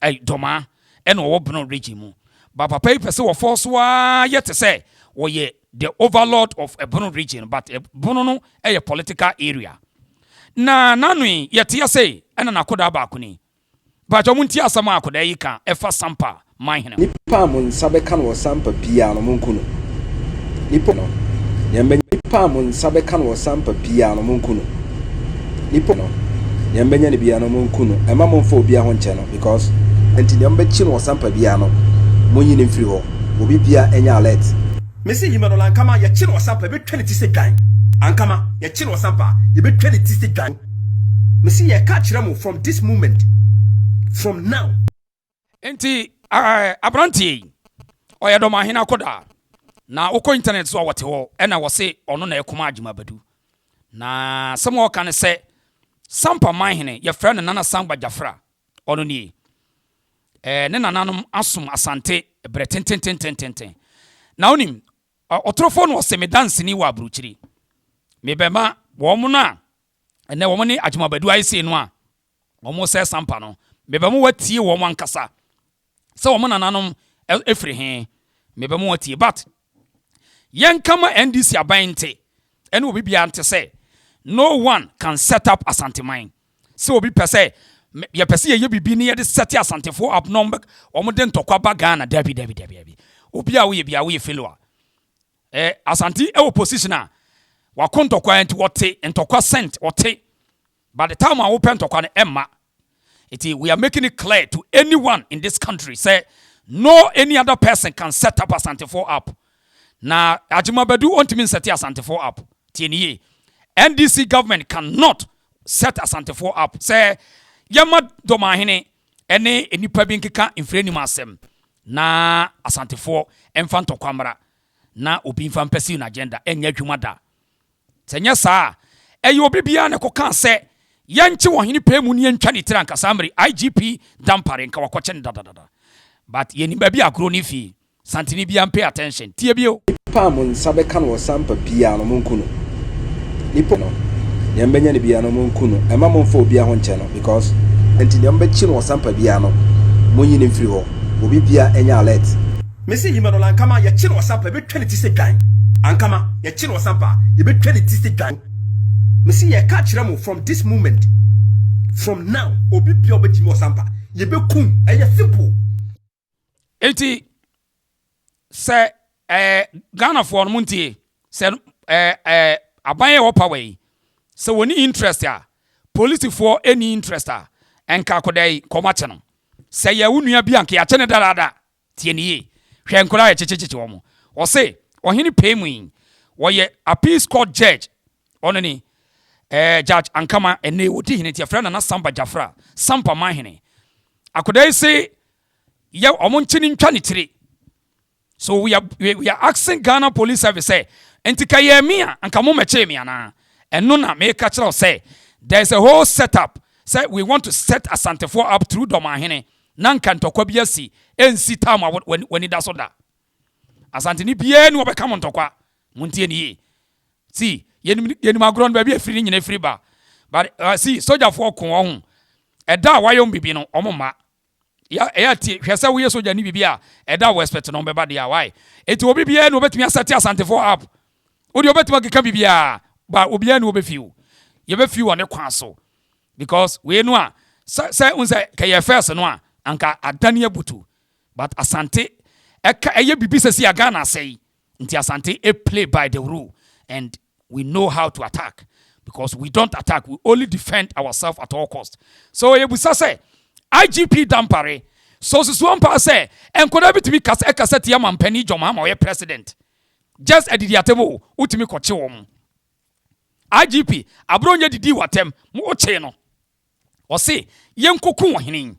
Doma and or Bono region. But papa person or force yet to say, or ye the overlord of a Bono region, but a Bono a political area. Na nanui yet ya say, and an akoda bakuni. But I won't hear some akoda efa Sampa, Manhyia. Nipamun Sabekan was Sampa piano munkuno. Nipono. Nipamun Sabekan was Sampa piano munkuno. Nipono. Yambenya biano munkuno. A mamon phobia on channel because until Yambechin was Sampa piano. Munyin free ho. Will be via any alert. Missy Himano Ankama, your chin was Sampa, bit 20 gang. Ankama, your chin was Sampa, you bit 20 gang. Missy, ya catch Ramu from this moment. From now. Enti abranti oya Dormaahene koda na uko internet so wate ho ena wo se ono na ekoma adwuma badu na samo kan se Sampa Manhyia ye frɛ no nana Samba Jafra ono ni ne nananom asom asante bre tenten na onim otrofo no se me dance ni wa abruchiri me bema wo mo na ene wo mo ni adwuma badu ayese no a wo mo se Sampa no me bema watie wo mo ankasa so woman nanom efri he mebe mo watie but yen kama NDC abante ene obi bia ante say no one can set up Asanteman so obi pese ye pese ye bibi ne ye de set Asantefo up no omo de ntokwa ba Ghana dabi obi a wo ye fellow Asante e opposition a wa kontokwa enti wote ntokwa sent wote by the time I open ntokwa no emma we are making it clear to anyone in this country, say, no any other person can set up Asantefo up. Na Ajimabadu won't mean set Asantefo up. TNE. NDC government cannot set Asantefo up. Say, Yama Dormaahene, any pabinka in frame masem. Na Asantefo, Enfanto Kwamara, na Obi Fampesi agenda, and Yajumada. Senya sa, you be beyond a cocan say. Yanchi wahini pe munian chani tiranka samri IGP dampare nka wakochen da. But yeni baby agro ni fi santini bi pay attention tie bio Pamun Sabekan was Sampa piano munkuno. Nipono. Yambenya biano munkuno. A mamon phobia on channel because until Yambechin was Sampa piano. Munyin free ho. Will be via any alert. Missy Himano Ankama, your chin was Sampa, bit 20 gang. Ankama, your chin was Sampa, you bit 20 gang. Missy, ya catch Ramu from this moment. From now, Obi Pio Betimo Sampa. Ye be kum, a simple. Eti se Ghana for Munti se abaye opaway. So when interest ya police for any interest and kakodai komachano. Say ya unuya bianki ya chene darada tieni hwenkora ya checheche womo. Or say or hini pay me or ye appeals court judge onani Judge Ankama ene wodi hine tia friend na Samba Jafra Sampa Manhyia akodai say ye omonchini ntwa ne tire so we are asking Ghana Police Service say entika ye me anka mo meche me ana eno na me ka kire say there's a whole setup say we want to set Asantefo up through Dormaahene na nka ntokwa bia si ensi time when it does so da Asante ni bia ni obeka mo ntokwa muntie ni ye see yenim agron ba bi afiri nyina afiri ba but see soldier for kon ho eda wayom bibi no omoma ya ti hwese wo ye soldier ni bibi a eda wo expect no be ba dia why eti obi bia no betumi asati Asantefo up odi obetuma keka bibi a ba obi a no obefiu ye befiu one kwan so because we no a say unse kay first no a anka adane abutu but Asante eye bibi sesi aga na say nti Asante play by the rule and we know how to attack because we don't attack. We only defend ourselves at all costs. So yebusa say IGP dampare. So Swampa say enkoda bitimi kaseti ya mampani joma ma president. Just edidiatebo utimi koche wom. IGP abronye didi watem mo oche no. O say yenkoku ohene.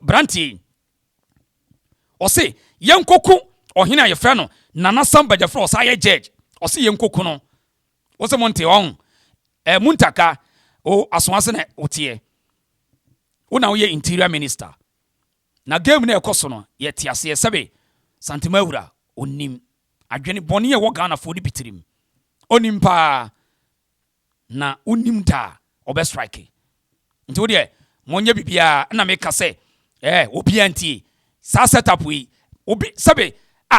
Branti. O say yenkoku ohene ayefra no nana Samba Jafra osaye judge. Osi yenkoku no wose monte on muntaka o asonase na otie una wo ye interior minister na game na ekoso no ye tiase sebe santimawura onim adwene bone ye wo Ghana fo di bitirim onim pa na onim da obe strike nti wo de monye bibia na me ka se obi antie sa setup we obi sabe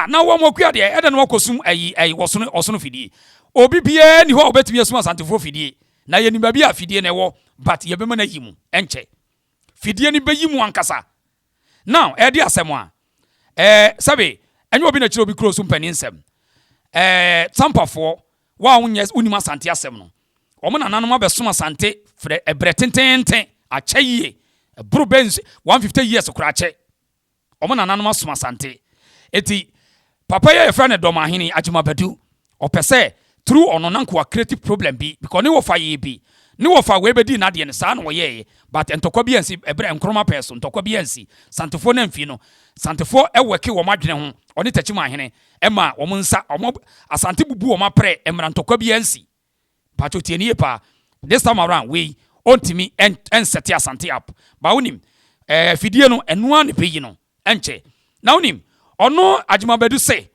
na wo mokua de eda no wakosum ayi wosono fidie obi bia ni ho obetumi asum asantefo fidie na ye ni ba bia fidie na wo but ye bema na yimu enche fidie ni be yimu ankasa now edi asem a sabe enyo obi na chiro obi krosu mpani nsem Sampa for wa wonyes unima asante asem no omo nananom abesum asante fre ebretententen akyeye bro benz 150 years kura akye omo nananom asum asante eti papa ye friend Dormaahene Agyimabadu opese through ono nanko a creative problem bi because ne wo fa ye bi ne wo fa we bedi na de ne sa no ye but entokwa bi ansi ebre enkroma person entokwa bi ansi santefo na mfi no santefo eweke wo madwene ho oni Tachimaahene ema wo nsa omo asante bubu wo mapre emra entokwa bi ansi pacho tieni ye pa this time around we ontimi en set asante up ba wonim fidie no enua ne peyi no enche na wonim ono Agyimabadu say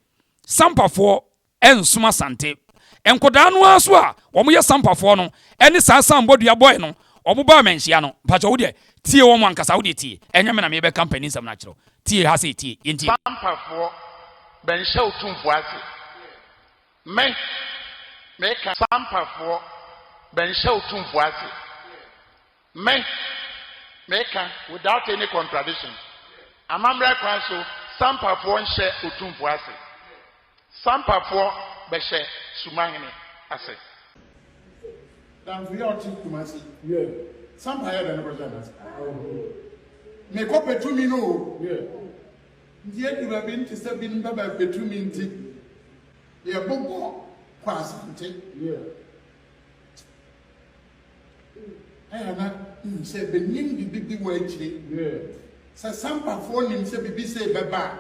Sampa for ensuma asante enkoda no aso a omo ye Sampa for no eni sansan bodua boy no omo ba Manhyia no pacho wo de tie wo mo ankasa wo de tie enye me na me be company sam na kiro tie ha say tie yenti Sampa for Manhyia otumfo ase me ka Sampa for Manhyia otumfo ase me ka without any contradiction amamra kwan so Sampa for nhye otumfo ase Sampa for be hye Sumahene ase dan we are to Kumasi Sampa ya na president me ko petumi no ndiye dura binti se bin baba petumi nti ye bobo kwa asante ayana se benim bibi wa akire se Sampa for nim se bibi se beba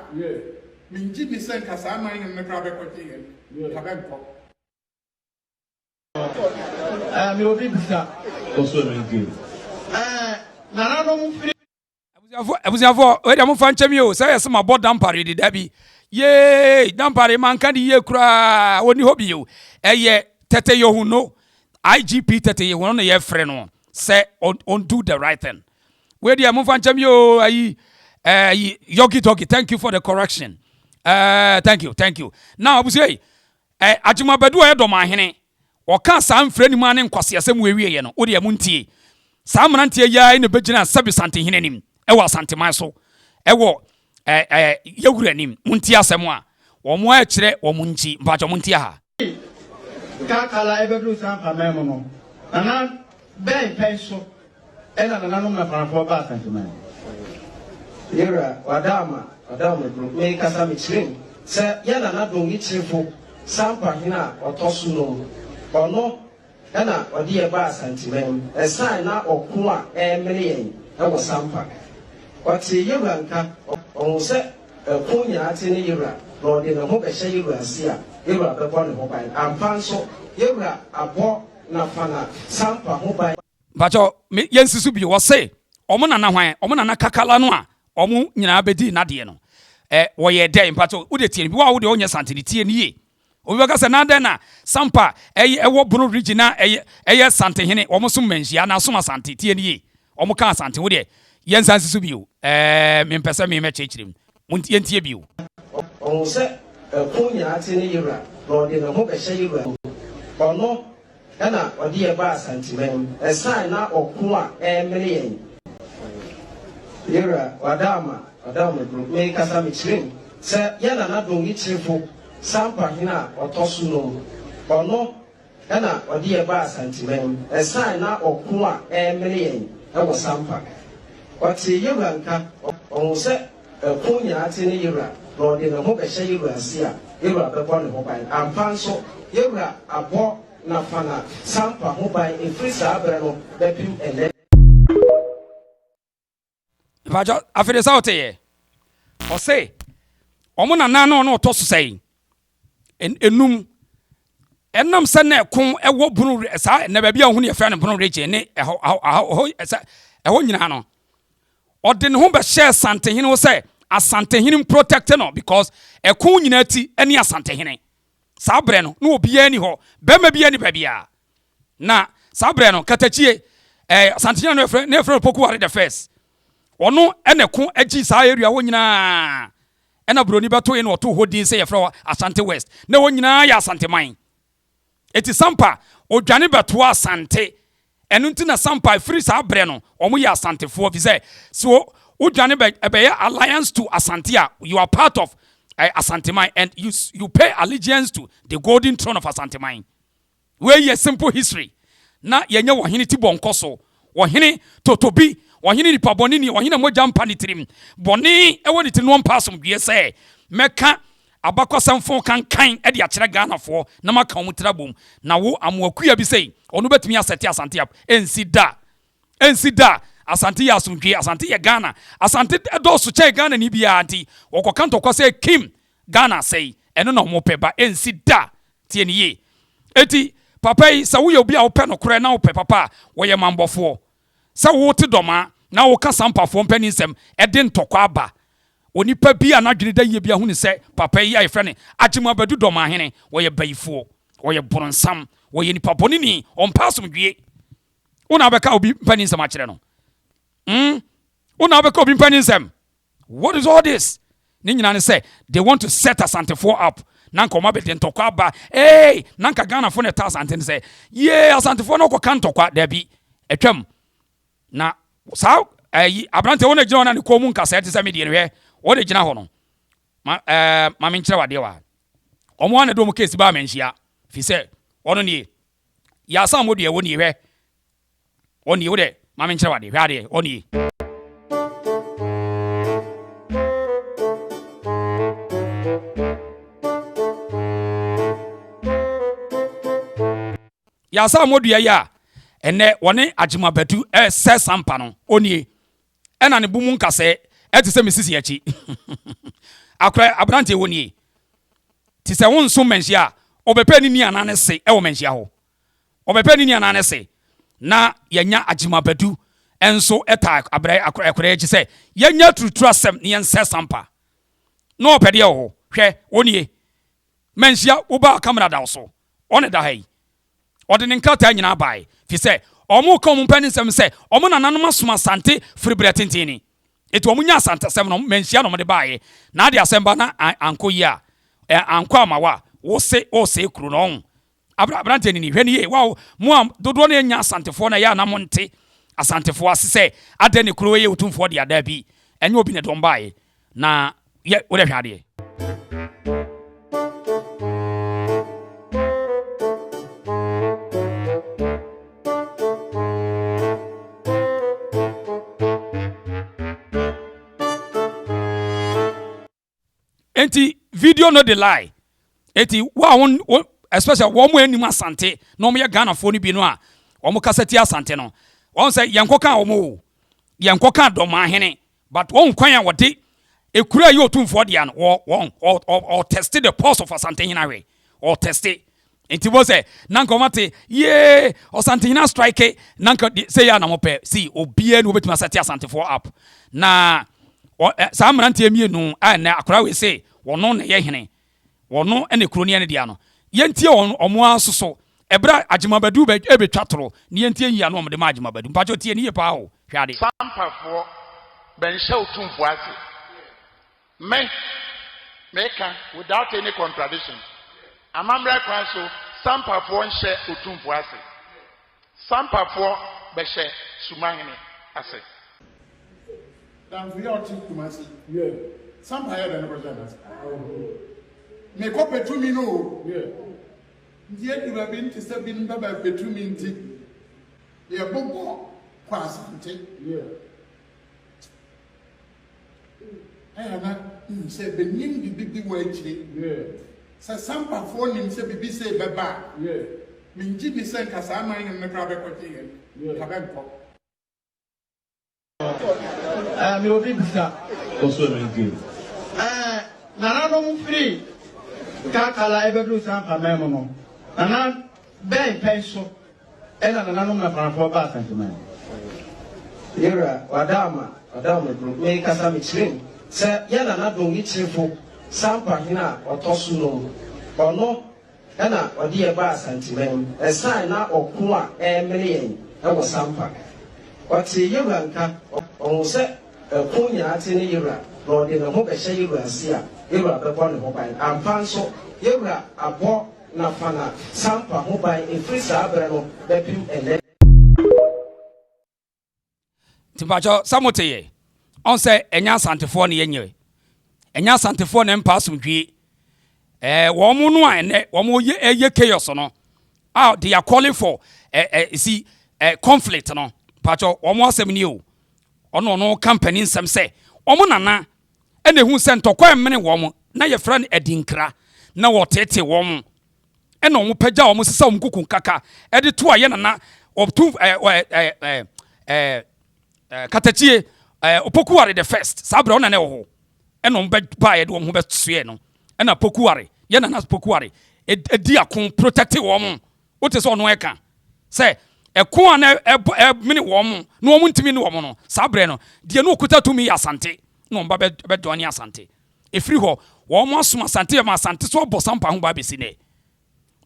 min Gyimii sen kasa aman ne kra be kwati ka be ko mi obi bisa also maintain nananom firi abuziafo we dem fa nchemi o say yes ma bod dampare de dabi ye dampare man kan ye kura woni hobi o eye tete yohu no IGP tete ye wono ye frɛ no say on do the right thing we dem fa nchemi o ayi yogi dogi thank you for the correction thank you now abuzi Agyimabadu e Dormaahene o ka sa mfrɛ ni mu ane nkwase asem wewie ye no o de muntie sa mrantie ya ine begina sabi santehene nim ewa Asanteman so ewo yewura nim muntie asem a wo mo a kire wo munchi mpacho muntie ha kakala ebedru Sampa memo no nana ben penso ena nananom na franfo ba Asanteman yera wadama group me kasa me chirin se yana na dongi chirefo Sampa hina otosu no ono ena odi e ba Asanteman esan na okun a emere yen ewo Sampa wati yewura nka on se kunya ati ne yewura no de no ho be hye yewura sia yewura be bo ne ho ban ampanso yewura abo na fana Sampa ho ban mpacho yensisu bi wo say omo nana hwan omo nana kakala no a omo nyina bedi na de no wo ye dey mpacho wo de tie bi wo de onye santini tie ni ye obi baka se na den na Sampa ewo Bono regional eye santehene omo so Manhyia na so asante tie ni ye omo ka asante wo de yensansisu bi o me mpese me chechirem munti yentie bi o on se kunya ati ne yewura no de no ho be hye yewura ono ena odi e ba Asanteman esan na okun a emere yen yewura wadama group me kasa me chirin se yana na dongi chirefo Sampa hina otosu no ono ena odi e ba Asanteman esan na okun a emere yen ewo Sampa wati yewura nka on se kunya ati ne yewura no de no ho be hye yewura sia yewura be bo ne ho ban ampanso yewura abo na fana Sampa ho ban efrisa abere no be pim ele mpacho afede sa oteye o say omo nana no otosu sei enum enam se na ekon ewo Bono sa na ba bia hu ne fe ne Bono region ne eho nyina no ode ne ho be share santehene wo say asantehene protect no because ekon nyina ti eni asantehene sa bre no obi ani ho be ma bia ni ba bia na sa bre no katachie Asanteman no friend Poku the first ono ene ko agi saa area wo nyina ena broni beto ye no to hodin say yefra Asante West na wo nyina ya Asanteman eti Sampa odwane beto Asante enu nti na Sampa free saa bre no omo ya Asantefo bi say so odwane be alliance to Asantea, you are part of Asanteman and you pay allegiance to the golden throne of Asanteman. Where ye simple history na yenye wohene ti bonkoso wohene totobi wohene ni paboni ni wohene mo jampa ni tirim boni ewo ni tinu mpasom dwe se meka abakosamfo kankan e de akere Ghanafo na maka omu trabom na wo amoakua bi sei onu betumi asete Asante ap ensida Asante ya asumdwe Asante ya Ghana Asante edoso che Ghana ni bia anti wokokanto kwase Kim Ghana sei eno no mo peba ensida tie ni ye eti papa yi sa wo ye obi a wo pe no kore na wo pe papa wo ye mambofo sa wo te doma na wo ka Sampafo mpani nsem ede ntokwa aba onipa bi anadwene da ye bi ahunu se papa yi ayi frene Agyimii Badu Dormaahene wo ye bayifo wo ye boronsam wo ye nipa bonini ompasum dwie una beka obi mpani nsem a kire no una beka obi mpani nsem. What is all this? Ni nyina ne say they want to set Asantefo up nanka oma bete ntokwa ba nanka Ghanafo ne ta Asante ne say Asantefo no ko kan ntokwa da bi etwam na sa abrante wona gina wona ne ko mu nkasa ete se me de hwe wo de gina ho no ma me nkyere wade wa omo ane do mu case ba Manhyia fi se ono ne ya sa mo de wo ne hwe oni wo de ma me nkyere wade hwe ade oni ya sa modua ya ene wone Agyimii Badu se Sampa no oni ena ne bumu nkase eti se misisi yachi akra abrante woni ti se won so Manhyia obepe ni anane se wo Manhyia ho obepe ni anane se na yanya Agyimii Badu enso eta abrai akra echi se yanya trutru asem ne yense Sampa no opede ho hwe oni Manhyia uba camera da so one da hai odin nkata nyina bai fi se omo kom mpani nsem se omo nananom asoma Asante fribra tentini etu omo nya Asante sem no Manhyia no mo de bai na de asemba na anko yi a anko amawa wo se kru no abrante ni hwe ni ye wa mo dodo na nya Asantefo na ya na mo nte Asantefo asese ade ne kru ye otumfo de ada bi enye obi ne don bai na ye wo de hwade enti video no the lie enti wa especially wo mo anim Asante no mo ye Ghanafo ni bi no a wo mo kasati Asante no won say yenkoka wo mo yenkoka Dormaahene but won kwan a wode ekura ye otumfo de an or tested the pulse of Asante hinawe or tested enti wo say nanka mate ye Asante hina strike nanka say ya na mo pe see obia no betima sati Asantefo up na sa amrante emienu na akora we say wono na ye hene wono ene kroni ene dia no yentie omo asoso ebra Agyimii Badu ebetwatoro ne yentie yi ano omde ma Agyimii Badu mpacho tie ne ye pa ho hwade Sampafo benhye otumfo ase meka without any contradiction amamra kwan so Sampafo nhye otumfo ase Sampafo behye Sumahene ase dan we are to Kumasi Sampa here the negotiators me ko petumi no ndiye dura bin ti se bin baba petumi nti ye bobo kwa Asante na se benim bibi wa echi se Sampafo nim se bibi se baba minji ni se nkasa aman ne kra be kote ye ka be nko mi obi bisa also maintain nananom free kakala ebedru Sampa memo no nana ben penso ena nananom na franfo ba Asanteman yera wadama group me kasa mi chire se yana na don yi chirefo Sampa hina otosu no ono ena odi e ba Asanteman esan na okun a emele yen e wo Sampa What's a Yuranka on set a punya in Yura, Lord in a hope a Shayura Sia, Yura the one mobile, and Panso, Yura a walk Nafana, Sampa mobile in free Sabrano, Bepim and then. Timpacho, Samote, on say, Enya Santifoni anyway. Enya Santifoni and Passum Woman and one year chaos no. Out they are calling for conflict no. Pacho almost 7 years. No company some say. Omonana and the who sent to quite many woman. Na your friend Edinkra. Na what tete woman. And no peja almost some kuku kaka. Edi 2 ayena of 2 katachie opokuare the first. Sabra on an eho. And on bed by one who best sueno. And a pokuare. Yena nas pokuare. A diakon protective woman. What is on weka? Say, a coan a mini woman, no woman to me no woman, Sabreno, dear no kuta to me asante, no bedoni asante. A free ho, woman suma sante ma sante so bosampa who baby sine.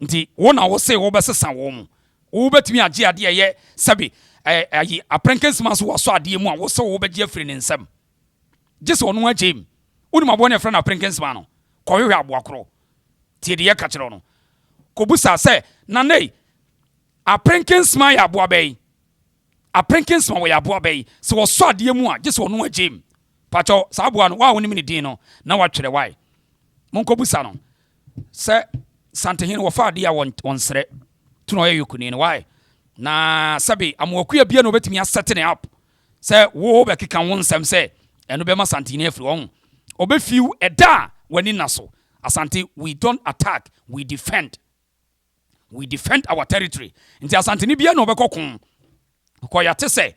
Nti, one I will say, Obessa San woman. Obet me a gia dear ye, Sabi, a prankens mass was so dear one was so over Jeffrey in some. Just one way, Jim. Would my one friend a prankens mano, Korea Wakro. Tidia Cacherono. Kobusa say, Nane, a prankins my abuabe. A prankins my abuabe. So was so dear moi, just one way, Jim. Pacho, Sabuan, wow, when you dino, now watch the why. Monkobusano. Say, Santahin or far dear one threat. To know you couldn't why. Na Sabi, I'm queer beer no bet me a setting up. Say, woe back can one some say, and Obama Santini from. Obe few a da when in Nassau. Asante, we don't attack, we defend. We defend our territory. Inti Asante bia no beko kun. Ko ya te say.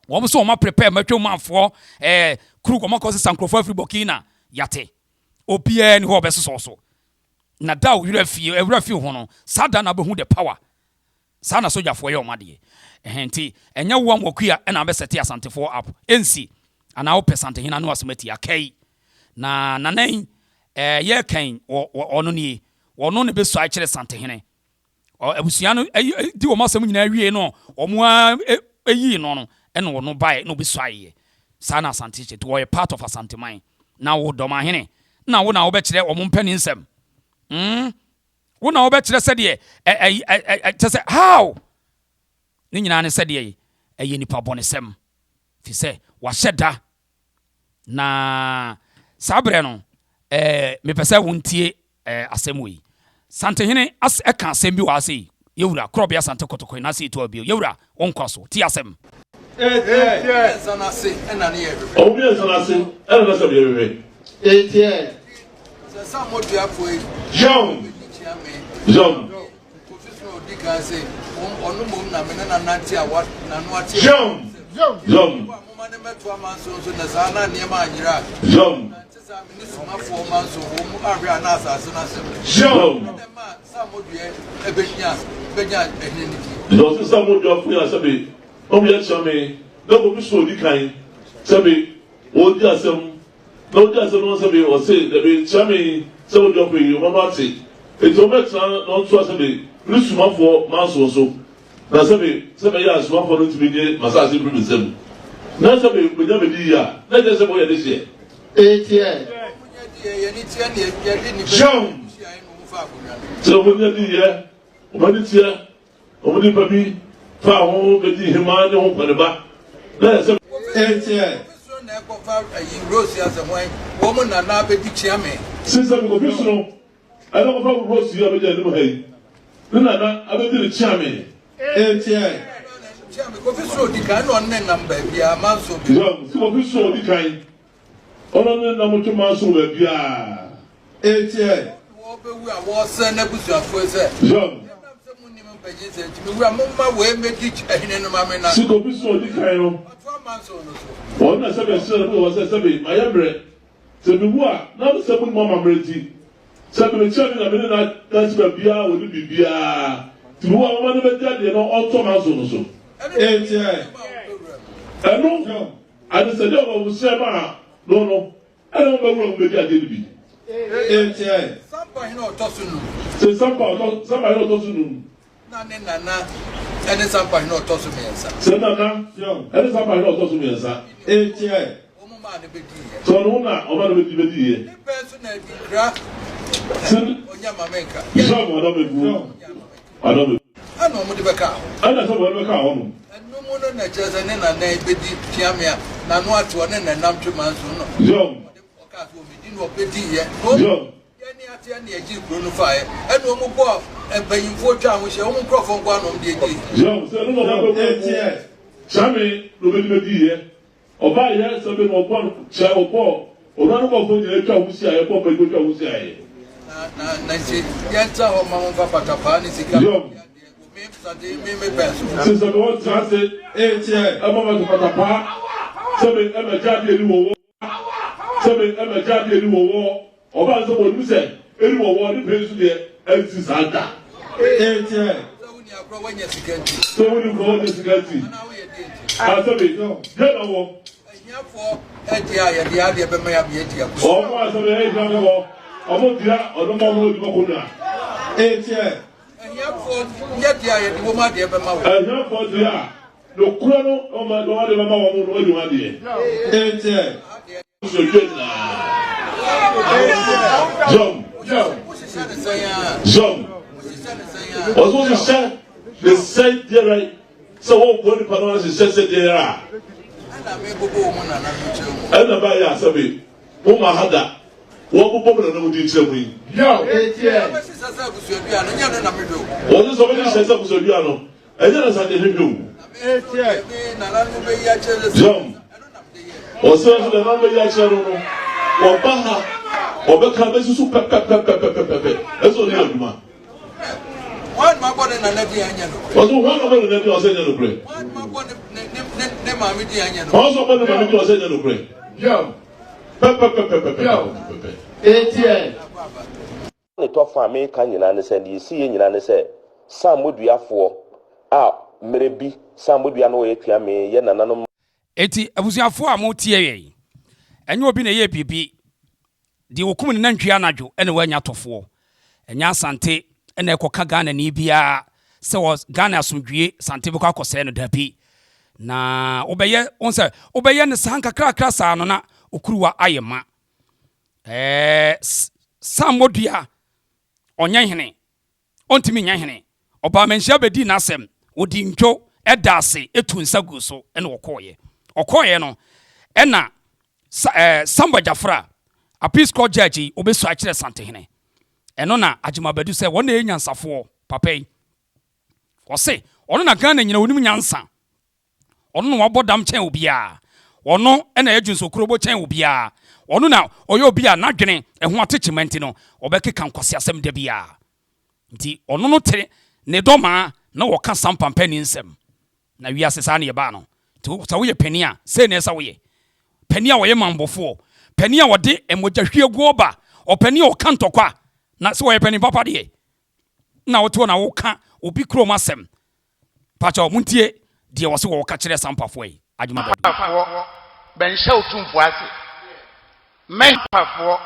Wo so ma prepare matwo manfo kru ko makosi sankrofo afri Burkina yate. Obia ni ho beso so. Na da wo ewura fi ho no. Sada na behu the power. Sana soja fo ye omade. Enti enya wo amokua na be seti Asante for up. Ensi ana wo pesante hina no asomati akai. Na nanan ye kan ono ni ono ne be so a kire Santehene abusuano di o masam nyina wie no omo eyi no no ene ono bai no be so aye sana Asante che to part of Asanteman na wo Dormaahene na wo be kire omo mpani nsem wo na wo be kire sede say how ni nyina ne sede eye nipa bonesem fi se wa hyeda na sabre no me pese wontie asem wi Santehene as e kan asem bi wa sei yewura krobia Asante kotoko na sei to abi yewura wonkwaso ti asem sanase ena ne yewure obi sanase ena na sabi yewure samodu afoi John professor dika say onu mom na me na nanti awa na no ati John mama ne meto amanso so na sana ne ma anyira John Don't some would drop for Sabi. Oh, yes, me. No, be so kind. Sabi, what does some no does no Sabi or say that be Sammy, so drop you, Mamma say. It's a matter not to Sabi. Listen for Mass or so. Now, Sabi, yes, one for to be massage improvement. Now, Sabi, we never did ya. Let us say this year. John. So when you hear, when it's here, when you baby, far home, but the man home for the back. Let's say, Rosie as a wine, woman and now be chairman. Since I'm official, I don't know about Rosie, I will hey. Then I will be the chairman. Official, the kind of number, be a man so official, the kind. Ono na mutu maso ba bia etie wo be wu a wo se na busuafo se John munni mo pagye se ti wu a momma we medi chahine no ma me na siko biso di kan no atwa manso no so won na sabe se no wo se sabe mayabre se bi wu a na se bu mo mamreti sabe me chani na me na dance ba bia wo ni bibia ti wu a mo na be jade no otto manso no so etie eno ade se de wo se ma no I don't know what we did be Sampa no tosunu se Sampa no somebody no tosunu na ne nana ɛne Sampa no ɔtɔ so mmiɛnsa. Sɛ nana ɛne Sampa no ɔtɔ so mmiɛnsa. Ekyɛ. Ɔmo maa ne bɛdi yɛ. So ɔno na ɔma no bɛdi yɛ. Ne pɛn so na adi kura. Ɔnya mamenka. Jɔn ɔdɔ bɛ bu. Ɔdɔ bɛ bu. Ɛna ɔmo de bɛka ho. Ɛna sɛ ɔmo bɛka ho no. Ɛnum no na kyerɛ sɛ ne nana bɛdi piamia na no ato ne nanam twema nso no. Jɔn. Ɔka so ɔmedi no ɔbɛdi yɛ. Jɔn. Yɛni ate ne yɛgye kuro no faeɛ. Ɛna ɔmo bɔ ɛbɛnyimfoɔ twa ho hyɛ ɔmo nkurɔfoɔ nkɔ anom de edi. Jɔn sɛ no ɔmo bɛ Sami no bɛdi yɛ. Ɔba yɛ sɛ bɛ no ɔbɔ kyɛ ɔbɔ ɔno no kɔfɔ nyɛ atwa ho si ayɛ kɔ bɛ atwa ho si ayɛ. Na nti yɛnta hɔ ma ho mfa patapaa ne sika. Jɔn. Sisan wọn ti ase tiɛ ɛmɛ ma tupata pa sɛbi ɛmɛ jaade eni wɔwɔ sɛbi ɛmɛ jaade eni wɔwɔ ɔba nsɛm wɔn nisɛ eni wɔwɔ ne pɛn so deɛ ɛnsi saa da. Tiɛ. Sɛwọn ni kura wɔn nyɛ sika ti. Asɛbi yɛ na wɔ. Ɛhiafɔ ɛdi a yɛde adeɛ bɛmɛ ya bi edi ɛkò. Ɔmo asɛbi ɛyɛ ìfɛ mi wɔ ɔmo dira ɔno mo ɔmo odi mo ko na. Tiɛ. Yet, I did woman, dear, but my wife. For the no chrono, oh my God, my mom, what do you want here? Jump. Was what you said? They said there, right? So, what body panels is said there are. And the buyer, Sabi, whom I had that. What woman no did tell me? Yo, was this already says up to Diano? And then I said, Jump. Or serve the number Yacharo, or Baha, or Becca, super pepper. That's all the man. One my body and Nadian. Was one of them that was in the break. One my body, Nemavidian. Also, one of them was in the break. Yo. Ne tɔfo a meka nyina ne sɛ de si nyina ne sɛ sam moduafoɔ a mmerebi sam modua no yɛ tua me yɛ nananom eti abusuafoɔ a mo tie yɛ enye obi na yɛ bibi de wokum ne nantwi anadwo ene wanya tɔfoɔ enya asante ene ekoka Ghana ni bia sɛ was Ghana asomdwie sante bɛkɔ akɔsɛ no dabi na obɛyɛ onse obɛyɛ ne sanka krakra saa no na okuruwa ayema samodua onye hene ontimi nya hene oba menhia bedi nasem odi ntwo edase etu nsagu so ene okoye no ena Samba Jafra appeals court judge obesu akire sante hene eno na agimabadu se wona enyansafo papai wose ono na Ghana nyina onim nyansa ono no wabodam chen obia ono ena yadwunso kurobo chen obia ono na oyo obia nadwene eho attachment no obekeka nkwase asem da bia nti ono no tere ne doma na woka Sampa mpani nsem na wi asesa na ye ba no nti so woye pani a se na esa woye pani a woye mambofo pani a wode emogya hwiegu oba opani a woka ntokwa na se woye pani papa de na woto na woka obi krom asem pacha muntie de wo se wo ka kire Sampa fo yi adwuma ba ben show tumfo ase men pafo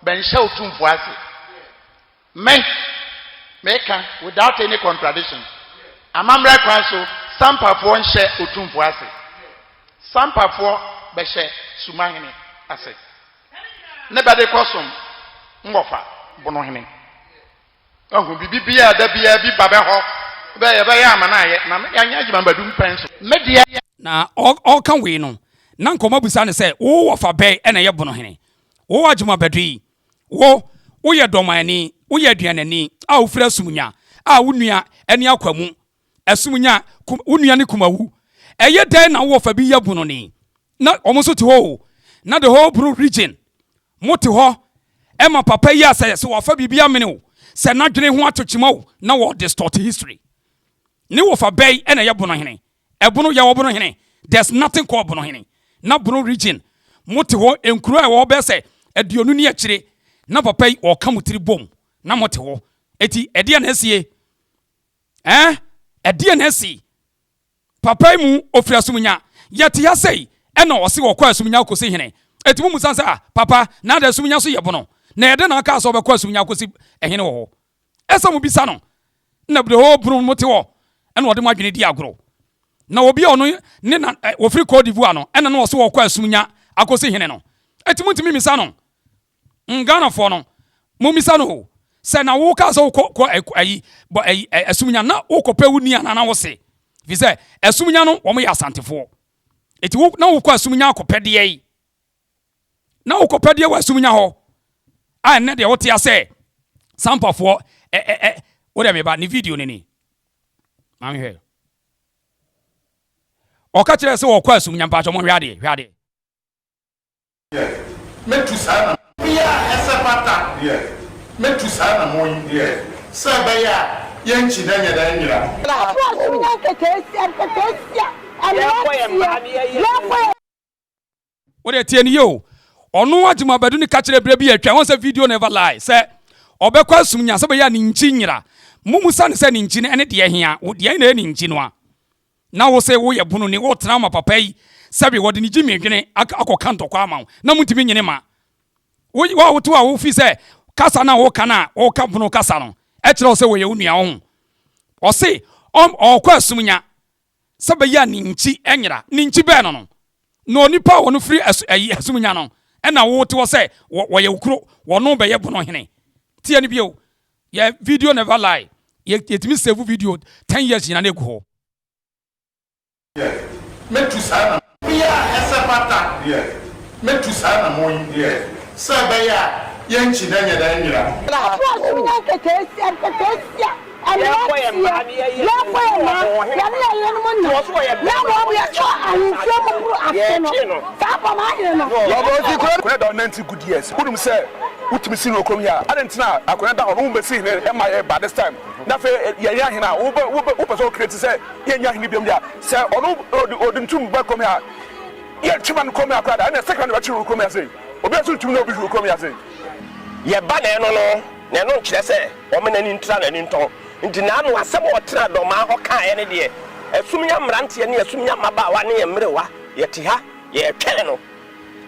ben show tumfo ase men meka without any contradiction amamra kwan so Sampa fo nhye otumfo ase Sampa fo be hye sumahene ase ne bade kosom ngofa bono hene ohu bibia da bia bi babe ho be ya amanaye na yanya agima badum penso media na all can we no na nkoma busa ne se wo wofa be ena ye bono hene wo agima badui wo ye Dormaahene wo ye aduanani a wo fira sumunya a wo nua ene akwamu asumunya wo nua ne kumawu eye den na wo wofa bi ye bono ni na omoso ti ho na the whole Blue region moti ho ema papa yi asa se wofa bibia mene wo se na dwene ho atochima wo na wo distort history ni wofa be ena ye bono hene ebono ya wo bono hene there's nothing called bono hene na Bono region moti ho enkuro a wo be se aduonu ni akire na papa yi o kamutiri bom na moti ho eti ede na asie ede na asie papa yi mu ofira sumunya yete ya sei ena o se wo kwa sumunya kosi hene eti mu sansa papa na da sumunya so ye bono na ede na aka so be kwa sumunya kosi ehene wo esa mu bisa no na bde ho Bono moti ho ɛna ɔde mo adwene di agoro na obi a ɔno ne na ofiri Cote d'Ivoire no ɛna no ɔso wɔkɔ asumunya akosi hene no eti muntimi misa no Ghana fo no mo misa no sɛ na wo ka sɛ wo ayi asumunya na wo kɔpɛ wo ni ana na wo se fi sɛ asumunya no wɔn yɛ asantefo eti wo na wo kɔ asumunya akɔpɛ de yi na wo kɔpɛ de wɔ asumunya hɔ a ne de wo te asɛ Sampa fo wo de me ba ni video ni mam hwɛ ɔka kyerɛ sɛ wɔkɔ asumunya mpa kyɛ mo hwɛ ade metu sana bia esepata metu sana moyi se be ya yenchi na nya da nyira asumunya kekesia wo de tie ni yo ɔno agima badu ni ka kyerɛ bra bi atwa wɔn sɛ video never lie sɛ ɔbɛkɔ asumunya sɛ be ya ni nchi nyira mumusa ne sɛ ni nchi ne de hia wo de na ni nchi no a na wo sɛ wo yɛ bunu ni wo tena ma papa yi sɛbi wɔde ni Gyimii dwene akɔka ntɔkwa ama wo na muntimi nyene ma wo to a wo fi sɛ kasa na wo kana wo ka bunu kasa no ɛkyerɛ wo sɛ wo yɛ wo nua ho ɔse ɔkɔ asumunya sɛbi ya ni nchi enyira ni nchi bɛ no na onipa wo no firi asumunya no ɛna wo te wo sɛ wo yɛ ukuro wo no bɛ yɛ bunu hene tie ni bio yɛ video never lie yɛtimi save video 10 years nyina na egu hɔ metu sana bia esepata metu sana moyi se be ya yenchi na nya da nyira asumunya kekesia nti na no asɛm ɔtena dɔma hɔ kae ne de asumunya mrantie ne asumunya mabawa ne yɛmrewa yɛte ha yɛtwɛn no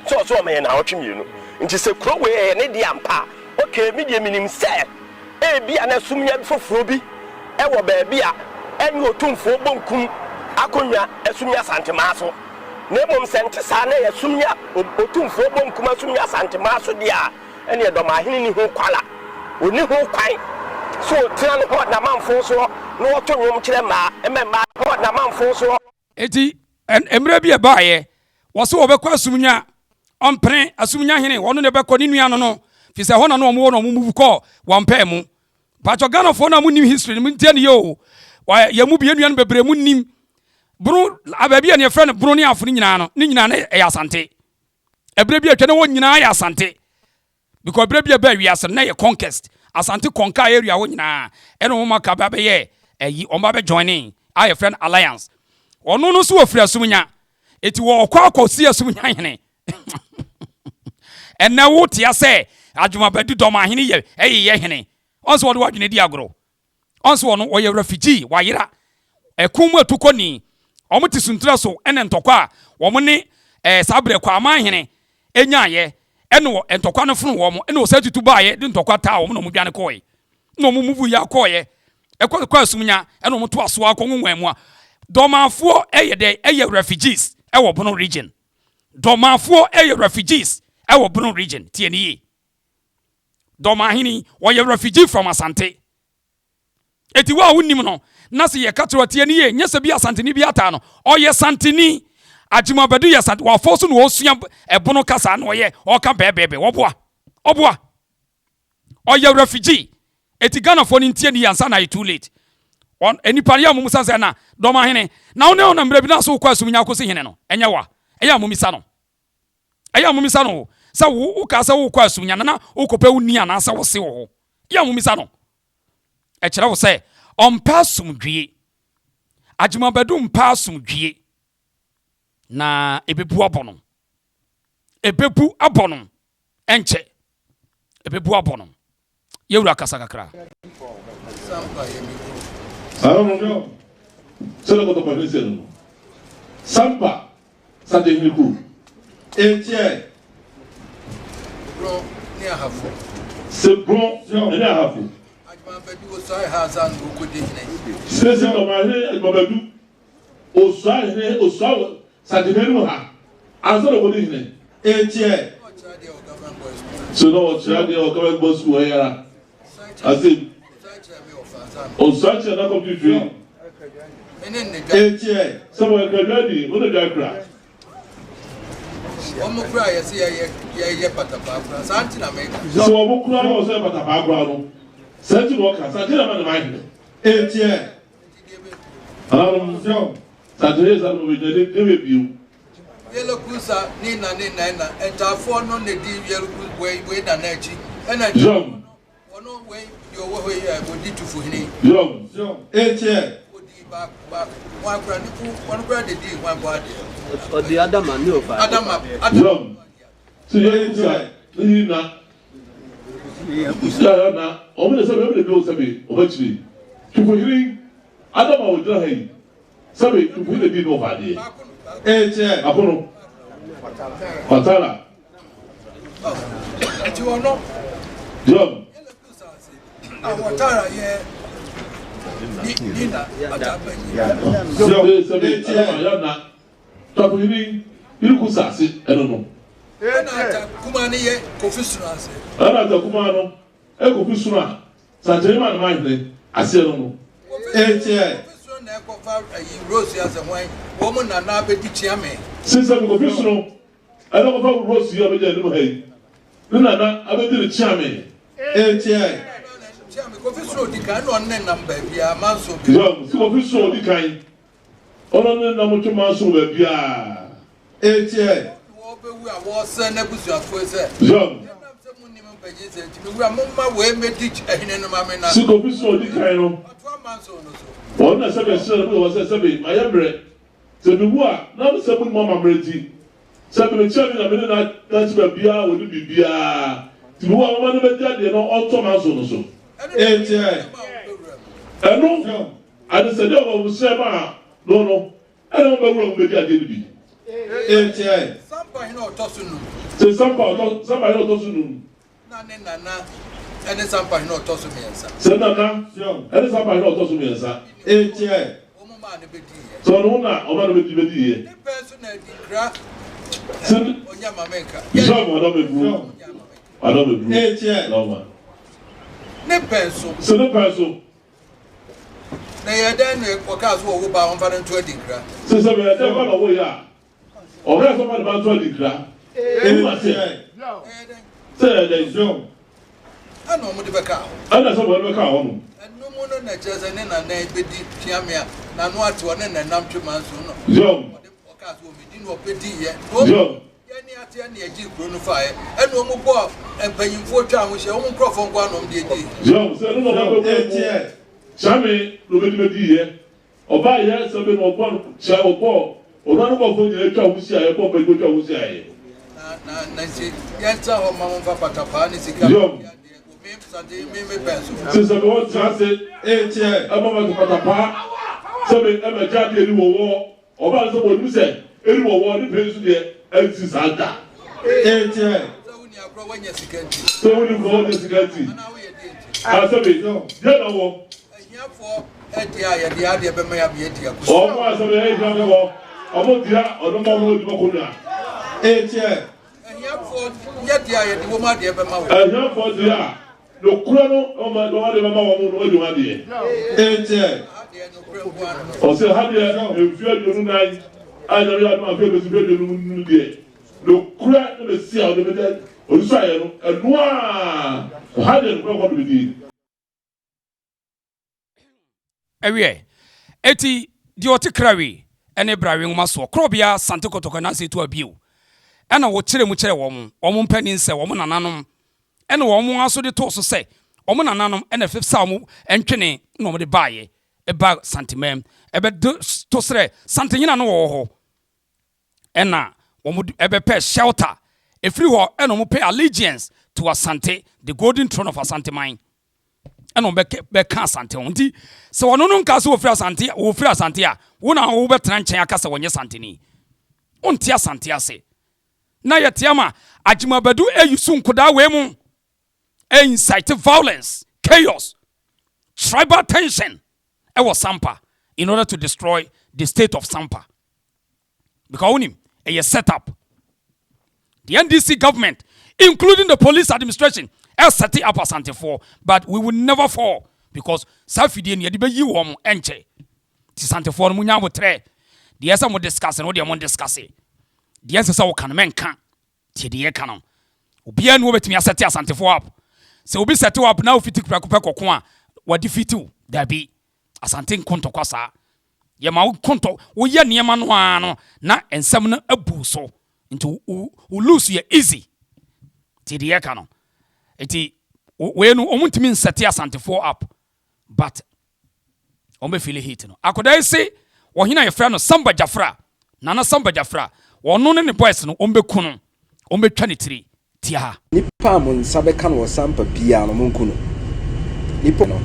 so ɔmɛ na ɔtwe mienu nti sɛ kuro we ne de ampa okay me de minim sɛ bia na asumunya foforo bi ɛwɔ baabi a ɛne otumfo bonkum akonwa asumunya santema so na emom sɛnte saa na asumunya otumfo bonkum asumunya santema so de a ɛne Dormaahene ni ho kwala oni ho kwan so tira no ho na manfo so no woto nwom kire ma emema ho na manfo so eti emre bi e baaye wo so obekɔ asumunya ɔmpre asumunya hene wɔno ne bɛkɔ ne nua no fi sɛ hɔ na no ɔmo move kɔ wɔmpɛ mu pacho Ghana fo na mu nim history mu ntie ne yo ya mu bi nua no bebre mu nim bro ababi ne friend bro ne afo nyina no ne nyina na ɛyɛ asante ebre bi atwa ne wɔ nyina yɛ asante because ebre bi ba wiase na yɛ conquest asante konka area wo nyina eno mo maka ba ye eyi o ma be joining our friend alliance ono no so ofri asumunya eti wo akɔsi asumunya hene ena wo tia se adwuma badu Dormaahene ye ye hene onso wo de wadwene di agoro onso wo no wo ye refugee wa yira ekum atukoni omo ti suntra so ene ntokwa wo mo ne sabre kwa amahene enyaye eno entokwa no funu wo mo eno osatutu baaye de ntokwa taa wo no mu dwane koye no mu muvu ya koye ekwa asumunya eno mo to aso akɔ nwanwan mu a Dormaafo eye refugees ewo Bono region Dormaafo eye refugees ewo Bono region tie ne yi Dormaahene wo ye refugee from Asante eti wa wonim no na se ye katro tie ne yi nyese bi Asante ni bi ata no oye santini Ajima bedu ya sant wa force no osua Bono kasa na oye oka bebe oboa oye refugee eti Ghana for ntie ni yansa na too late on enipa ya mumusa se na Dormaahene na one ona mbre bi na so kwa asumunya akosi hene no enya wa eya mumisa no sa wo ka sa wo kwa asumunya na wo kopa wuni ana sa wo se wo ya mumisa no e kire wo se ompa asumdwie Ajima bedu mpa asumdwie na ebebu abono enche ebebu abono yewura kasa kakra no selo ko to pa niselo Sampa sade hiniku enche bro ni ahafu c'est bon ni ahafu Sese Dormaahene Babadu Offinsohene Osawo Santimenu ha answer the body hine etie so no what try the government boss school here asim Osache na come to train etie someone can ready what the guy cry Omukura yesi ye patapa santi na meka so omukura no say patapa agura no santi no ka santi na man mind etie jo santi za no we dey biu yelo kusa ni na entafo no ne di yelo we na na echi ena jo ono we yo we ya bodi tufu hini jo etie odi ba wa kura ni ku won kura de di wan bo ade Odi Adama ni ofa. Adama jo so ye kusa ni na ya na o me say me dey go sabi o ba chiri tufu hiri Adama o jira hey sabi tufu hiri dey no fa dey etie akono Patala ti ono jo yelo kusa se awotara ye ni na Adama jo sabi ya na tufu hiri ku sase eno no ena kuma ni ye kofisuna ase ana ta kuma no e ko fi suna Santimenu ma hine ase no etie kofisuna na ko fa yi rose ase wan wo mu na na be di chiame since we go fi suna ana ko fa rose yo be je no hey na na abedi le chiame etie chiame kofisuna di kan no ne number bia manso bi jo si ko fi suna di kan ono ne na mo tuma so ba bia etie wo be wu a wo se na busuafo se jo si ko fi suna di kan no on na sabe sira no wo sabe mayabre se bi wa na mo sabe mo mamreti sabe me chiame na me na ti ba bia wo ni bibia ti bi wa mo na be jade no auto man so no so etie eno ade se de o se ma no eno be wuro be dia de bi etie Sampa hino otosunu se Sampa hino otosunu na ne nana ene Sampa hino otosu miensa se nana ene Sampa hino otosu miensa etie omo ma ne bedi ye so no na o ma no bedi ye ne person na di kra se onya mamenka so mo do me bru etie no ma ne person se no person na ye den ne okaso wo ba on fa ne to di kra se be de ko no wo ya o re so ma de ba to di kra etie se de jo ana omo de beka ana so mo be ka ho no enu mu no na cheze ne na bedi chiamia na no ate one na nam twemanso no jo okaso o medi no bedi ye jo yani ate na agi kro no fa ye enu omo bo empanyimfo twa ho hye omo krofo ngwa no de edi jo se no na be etie chame no bedi ye oba ye se be no bo cha obo ona no bo fo ye twa ho si aye bo be go twa ho si aye na nti yenta ho ma mfa patapa ni sika Yo. me sante me penso se se be won trase etie aba ma patapa se be e ma jade eri wo oba se bo ni se eri wo ni pensu de anti santa etie so uni agro wanya sika nti so woni ko de sigati na wo ye de nti a se be je na wo ahiafo edi a ye de ade be ma ya be edi akuso o mo se be e jade wo omo dia odo mo wo di mo ko na etie ahiafo ye de a ye de wo ma de be ma wo ehia fo dia no kura no o ma do wa de mama wo no o di wa de etie ade no kure ngwa no o se ha de e fi adunu nai a na ya no afi be su be de nu de no kura no be si a o de be de o su aye no enu a ha de no ko do di ewie eti di otikrawi ene brawe ngoma so krobia sante kotoko na se to abiu ena wo kire mu kire wo mpani nse wo nananom ena wo aso de to so se wo nananom ena fifsa wo entwene na wo de baaye eba Santemem ebe to sre santenyina no wo ho ena wo ebe pe shelter efri ho ena mo pay allegiance to Asante, the golden throne of Asanteman. And on Becca Asante. Unti, so on no caso of Asante, or Free Asantea, one over Trancha Casa when you're Santini. Untia Santia say. Naya Tiama, Ajima Badu, you soon could away incite violence, chaos. tribal tension was Sampa in order to destroy the state of Sampa. Because onim a set up. The NDC government, including the police administration, has set up Asante, but we will never fall because Safidi and Yadibe you enche. Asante for Munya would tre. The answer will discuss and what they want discuss it. The answer so can men can. The canon. Ubian will bet me set Asante up. So we set up now if you take Prakupeko what defeat you. There be Asante Konto Kwasa. Yama Konto, we yan Yaman na and summon a buso into who lose you easy. The canon. Eti we no omuntu min set Asante up, but ombe feel hate no. Akoda say wo hina ye fra no Samba Jafra. Nana Samba Jafra. Wo no ne boys no ombe kunu. Ombe twa ne tiri. Tia. Nipa mun sabe kan wo Sampa pia no munku no. Nipa no.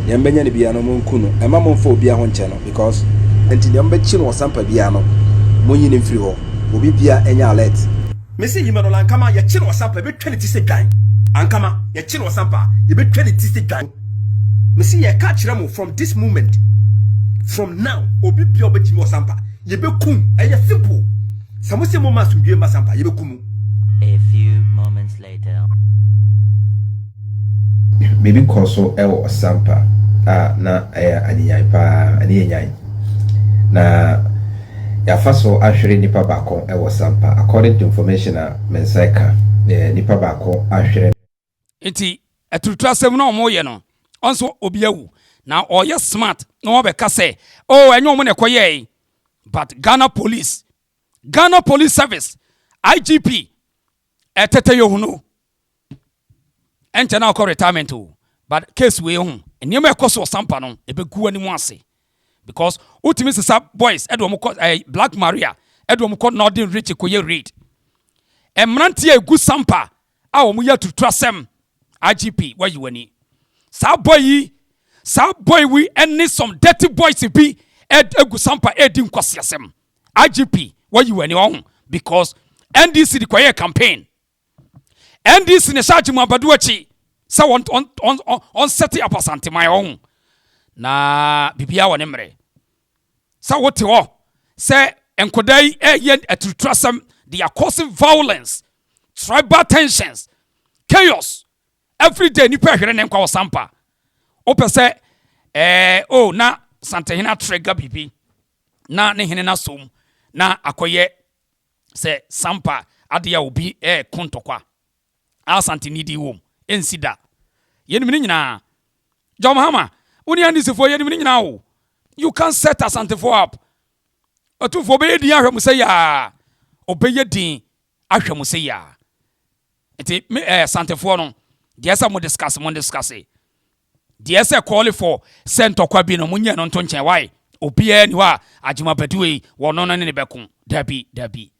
Nyambenya ne bia no munku no. Ema mon fo bia ho nche no because enti nyambe chi no Sampa bia no. Monyi ne mfiri ho. Obi bia enya alert. Mesi yimano lankama ya chi no Sampa be twene ti se Gyae. Ankama ya chi no Sampa ye be twene ti se Gyae. Mesi ye ka kire mo from this moment. From now, obi bia obetimi wo Sampa. Ye be kum. Eye simple. Samusi mo masumdwe ma Sampa ye be kumu. A few moments later. Maybe koso ewo Sampa na aniyan pa aniyan na ya faso ahwere nipa bako ewo Sampa according to information menseka nipa bako ahwere enti atutrasem na omoye no onso obiawu na oye smart na obeka say oh enyo mo ne koye but Ghana police service IGP etete yohunu ente na ko retirement o but case we hu enema ekoso Sampa no ebegu ani mu ase because ultimate sisa boys edwo ko Black Maria edwo ko Northern Rich koye read emrantie egu Sampa a wo mu ya tutrasem IGP where you wani sa boy we any some dirty boys be egu Sampa edin kwasiasem IGP where you wani on because NDC the koye campaign NDC ne charge mu abaduachi sa on set up Asanteman on na bibia wone mre sa wote ho say enkodai yen atutrasam they are causing violence, tribal tensions, chaos every day nipa hwere ne nkwa Sampa ope say na Santehina trigger bibi na ne hene na som na akoye say Sampa adia obi kontokwa Asante nidi wom ensida yenim ni nyina Dormaahene uni andisefo yenim ni nyina wo you can set Asante up atufo be din ahwemu say ya obeye din ahwemu say ya enti Asante no de esa mo discuss de esa call for sentokwa bi no munye no ntonchen why obiye ni wa ajima badue wono no ne bekon dabi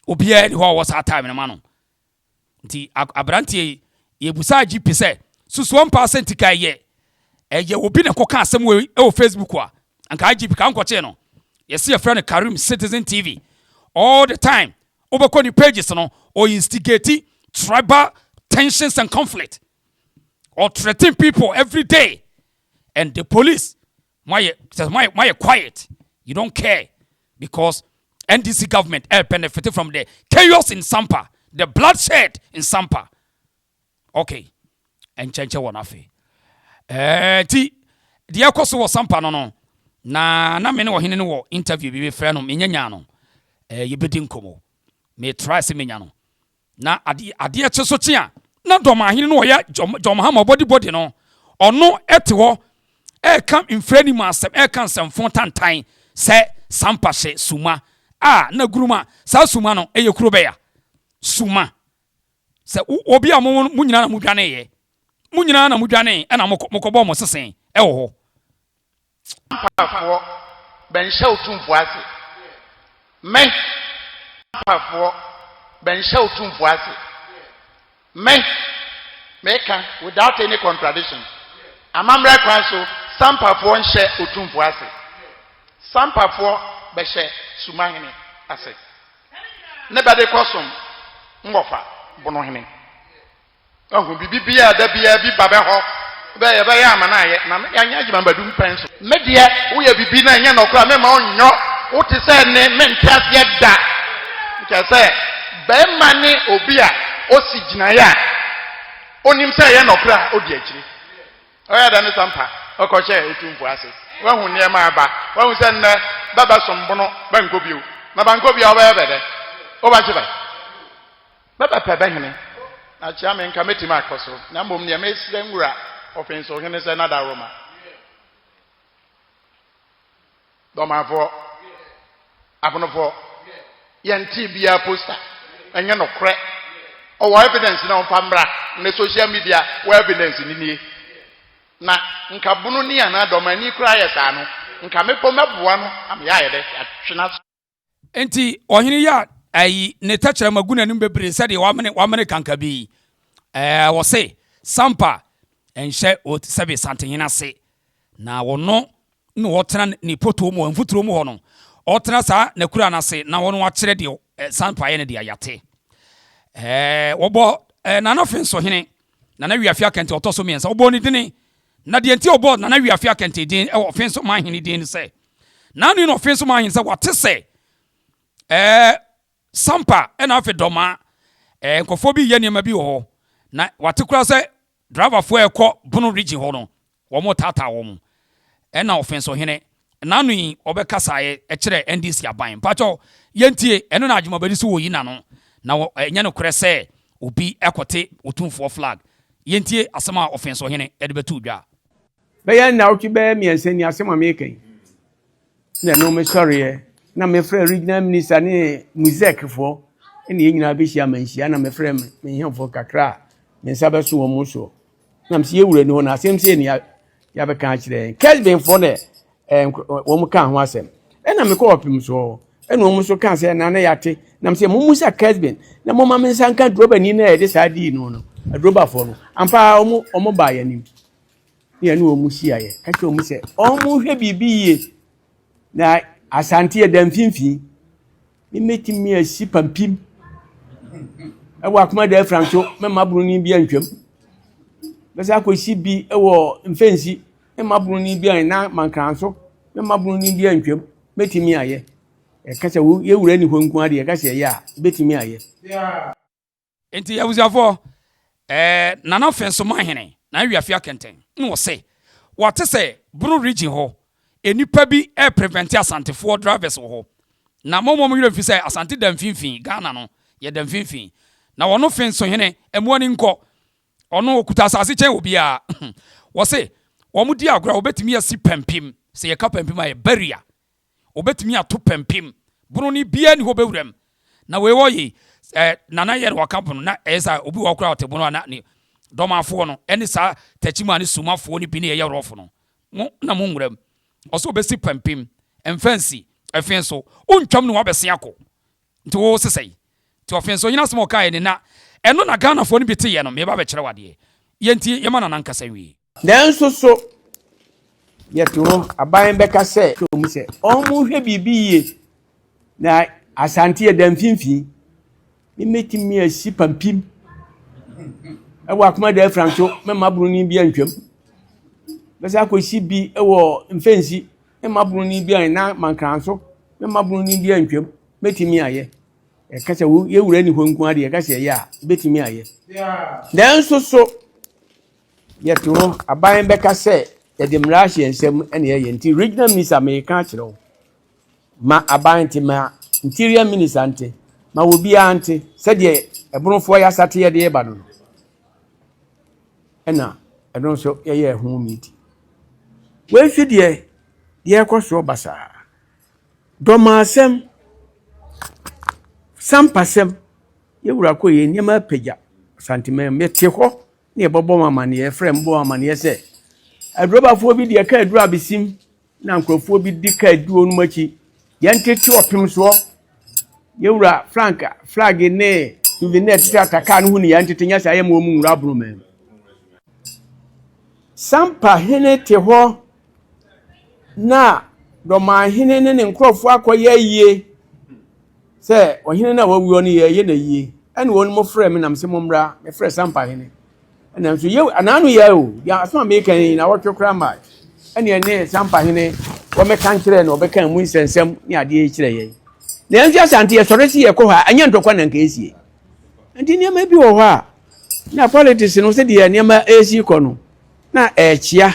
obiye ni ho was that time na mano nti abrantie yebusa GP say susu 1% kaye eye obi ne koka asem we o Facebook a anka IGP ka nkoche no yesi a friend Karim Citizen TV all the time obekọ ni pages no or instigate tribal tensions and conflict or threaten people every day and the police my quiet you don't care because NDC government benefited from the chaos in Sampa, the bloodshed in Sampa. Okay. And change one afi. Ti dia koso wo Sampa no na me ne wo hene no interview bi friend no menyanya no ye bedi nkomo me try se menya no na ade cheso chia na Dormaahene no ya Dormaahene body no ono ete ho come in friendly master come some fontantan se Sampa she suma na guruma sa suma no ye kuro be ya suma se obi a mo nyina na mudwane ye munyina na mudwane na mokobo mo sesen wo ho Sampafo ben hye otumfo ase men Sampafo ben hye otumfo ase men meka without any contradiction amamra kwan so Sampafo hye otumfo ase Sampafo be hye sumahene ase ne bade kosom ngofa Bono hene ohu bibia da bia bi babe ho be ya ma na ye na me anya agima badum pen so me de wo ya bibi na nya no kra me ma onyo wo te se ne me ntiase da nke se be ma ni obi a o si gina ya onim se ye no kra o di akiri o ya da ne Sampa o ko che otumfu ase wa hu ne ma aba wa hu se ne baba sombono ba nkobio na ba nkobio o ba bede o ba chiba baba pe be hene na chia me nka metima akoso na mbom ne ma esire nwura Offinsohene se na da Roma Dormaahene abonofo yenti bia poster enye no kre o evidence na on mbra na social media wa evidence ni na nka bunu ni ana domani kra ya sa no nka mepo meboa no am ya ye de atwena enti ohene ya ayi ne tachere maguna nim bebre se de wamene kanka bi wo se Sampa enhye o sebe santehena se na wono no wotena ni poto mu mfuturo mu ho no otena sa na kura na se na wono akere de Sampa ye ne de ayate wobo na Offinsohene na wiafia kente otoso miensa wobo ni dini na de enti obo na wiafia kente din Offinsohene din se na no Offinsohene se wate se Sampa ena afi doma nkofo bi ye niam bi ho na wate kura se driver fo ekọ Bono region ho no wo mo tata wo mo ena Offinsohene na no yi obekasa ye ekire NDC aban pacho yentie eno na adwuma badi so wo yi na no na enya no kure se obi ekote otumfo flag yentie asema Offinsohene edebetu dwa be ya na otwi be miensani asema mekan na no me sorry na me frɛ regional minister ne music fo ene nyina be hia Manhyia na me frɛ me hemfo kakra me nsabe so wo mu so na mse yewure ni ho na asem se ne ya be kan kire Kesben fo ne wo mu kan ho asem ena me ko opim so ena wo mu so kan se na na yate na mse mo musa Kesben na mo ma me nsan kan droba ni na e de sa di no droba fo no ampa omo ba ya ni ye no wo mu hia ye ka ke wo mu se omo hwe bibi ye na Asante da mfimfi me metimi asi pampim ewo akoma da francho me mabruni bia ntwam besa akosi bi ewo mfensi me mabruni bia na mankranso me mabruni bia ntwam metimi aye kasa wo ye wura ni honku ade ye kasa ye a betimi aye enti yawuziafo na Offinsohene na wiafia kenten no se wate se Bono region ho enipa bi prevent asantefo drivers ho na momom yire fi se asante da mfimfin Ghana no ye da mfimfin na wono Offinsohene emuani nko ono okuta asase chen obi a wo se wo mu di agora obetimi asi pempim se ye ka pempim aye barrier obetimi ato pempim Bono ni bia ni ho bewuram na we wo yi nana ye waka Bono na esa obi wo kura ote Bono na ni Dormaahene no eni sa tachima ni sumafo ni bi ne ye rofo no na mo nwuram also besi pempim emfancy Offinso untwam no wabese akọ nti wo sesei ti Offinsohene asmo kai ne na eno na Ghana fo no bi te ye no me ba be kire wade yenti ye mana nankasa wi nanso so yeto aban beka se mu se omu hwe bibi ye na asante da mfimfi me metimi asi pampim ewo akoma da francho me mabruni bia ntwam besa akosi bi ewo mfensi me mabruni bia na mankranso me mabruni bia ntwam metimi aye kasa wo ye wura ni honku ade kasa ye a betimi aye nanso so yeto aban beka se ye de mrahye ensem ene ye nti regional minister me kan kire wo ma aban ti ma interior minister ante ma wo bia ante se de ebronfo ya sate ye de ba no ena edon so ye hu miti we fi de ye kwaso basa Dormaahene Sampa sem ye wura ko ye niam apagya Asanteman mete ho ne bobo mama ne ye frem bo mama ne ye se adrobafo bi de ka aduru abesim na nkrofo bi di ka aduo no machi ye ntete opim so ye wura flag ne souvenir tete ataka no hu ne ye ntete nya sa ye mo mu wura buru man Sampa hene te ho na Dormaahene ne nkrofo akoye yie se ohene na wawu oni ye na yie ene wonu mo frɛ me nam se mo mra me frɛ Sampa hene And so you ananu you ya so make na what krama and ye ne Sampa hene wo me kan kire no be kan mu nsensem ni ade e kire ye na nti Asante ye sore si ye ko ha anya ntokwa na nka esie nti ne ma bi wo ha na politics no se de ne ma esi ko no na chia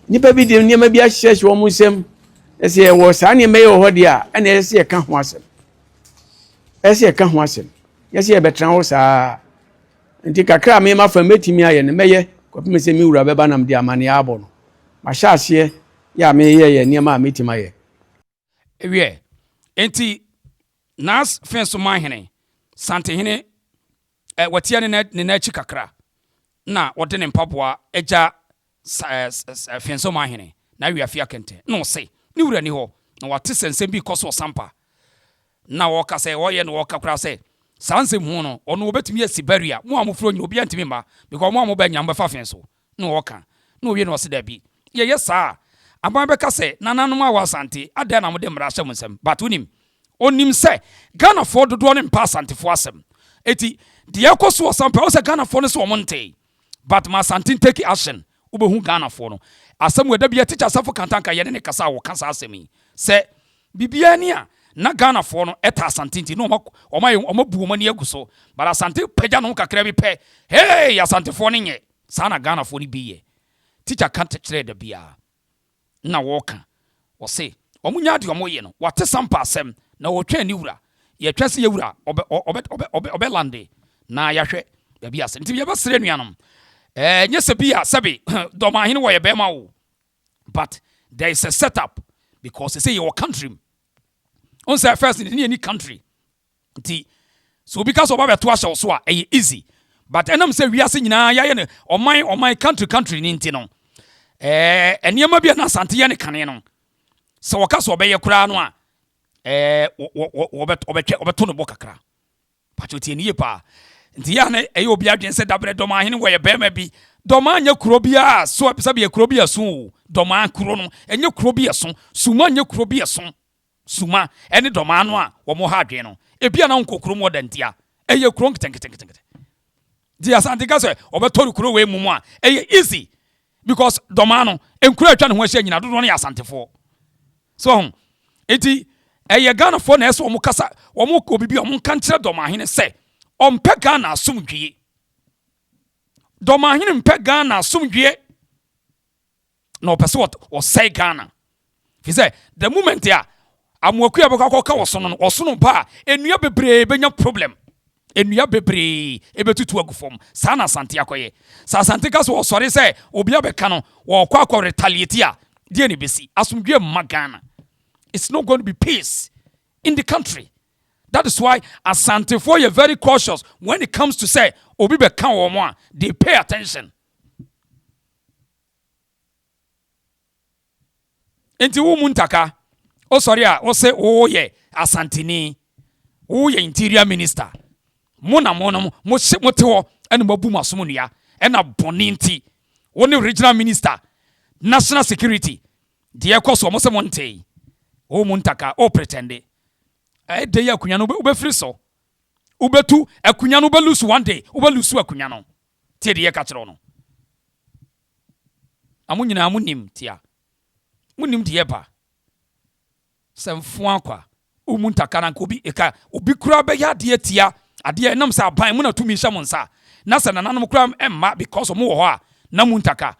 nipa bi de ne ma bi a hyehyɛ wo mu nsem ese wo sa ne ma ye ho de a na ese ye ka ho asem ese ye ka ho asem yesi ye betran wo sa nti kakra me ma fa metimi aye ne meye kopim se mi wura beba nam de amane abo no ma sha ase ya me ye niema metimi aye ewie enti nas Offinsohene Santehene watia ne na chi kakra na wode ne mpaboa eja Offinsohene na wi afia kente no se ni wura ni ho na wate sensem bi koso Sampa na wo ka se wo ye no wo kakra se sansem hu no ono obetumi asibaria mo amofro nyi obi antimi ma because mo amoba nyamba fa Offinso no wo ka no wie no se da bi ye yesa aban beka se nananom awa Asante ada na mo de mra hye monsem but onim se Ghana for dodo ne mpa Asante fo asem eti de yakoso Sampa o se Ghana for ne so omonte but ma Asante take action ubehu Ghana for no asem weda bia teacher safo kantanka ye ne kasa wo kasa asemi se bibia ni a na Ghana for no eta Asante nti no omabu mani aguso but Asante pagya no kakra bi pe hey Asante for ne nye sana Ghana for ni biye teacher can't trade the bia na woka wo se omunya de omoye no wate Sampa asem na wo twa ni wura ye twase ye wura obe lande na yahwe da bia se nti ye ba sere nuanom nyese bia sabi Dormaahene wo ye be ma wo but there is a setup because they say your country on say first in any country nti so because of about to asho so easy but enam say we ase nyina ya ye ne oman country ni nti no eniema bia na Asante ye ne kane no so wakaso obeye kura no a obeto no bokakra pacho ni ye pa nti ya ne obi adwen se dabre Dormaahene wo ye be ma bi Dormaanya kuro bia so apesa bia kuro bia so Dormaa kuro no enye kuro bia so suma nye kuro bia so suma ene Dormaa no a wo mo ha adwen no ebia na nkokuro mo dantia eye kuro nketenkete di Asante ka se obeto kuro we mumu a eye easy because Dormaa no enkuro atwa ne ho ahia nyina dodo no ya Asantefo so enti eye Ghana for na eso wo mo kasa wo mo ko bibia wo mo kan kire Dormaahene se ompe Ghana asomdwie Dormaahene mpe Ghana asomdwie no person o say Ghana fi say the moment ya amwaku ya baka wo sono ba enua bebre benya problem enua bebre ebetutu agufom sa na Asante akoye sa Asante ka so sori say obi abeka no wo kwa retaliate a die ne besi asomdwie ma Ghana. It's not going to be peace in the country. That is why Asante for you very cautious when it comes to say obi beka wo mo a they pay attention. Enti wo muntaka o sorry a o say o ye Asante ni o ye interior minister mo te ho ene mabu masom nua ena boni nti wo ne regional minister national security de ekoso mo se monte o muntaka o pretende de ya akunya no ube free so ubetu akunya no be lose one day ube lose akunya no tie de ye ka kire no amunyina amunim tia munim de ye ba semfo akwa umuntaka na nkobi eka obi kura be ya de tia ade enam sa ban mu na tumi hye monsa na se nananom kura emma because mo wo ho a na muntaka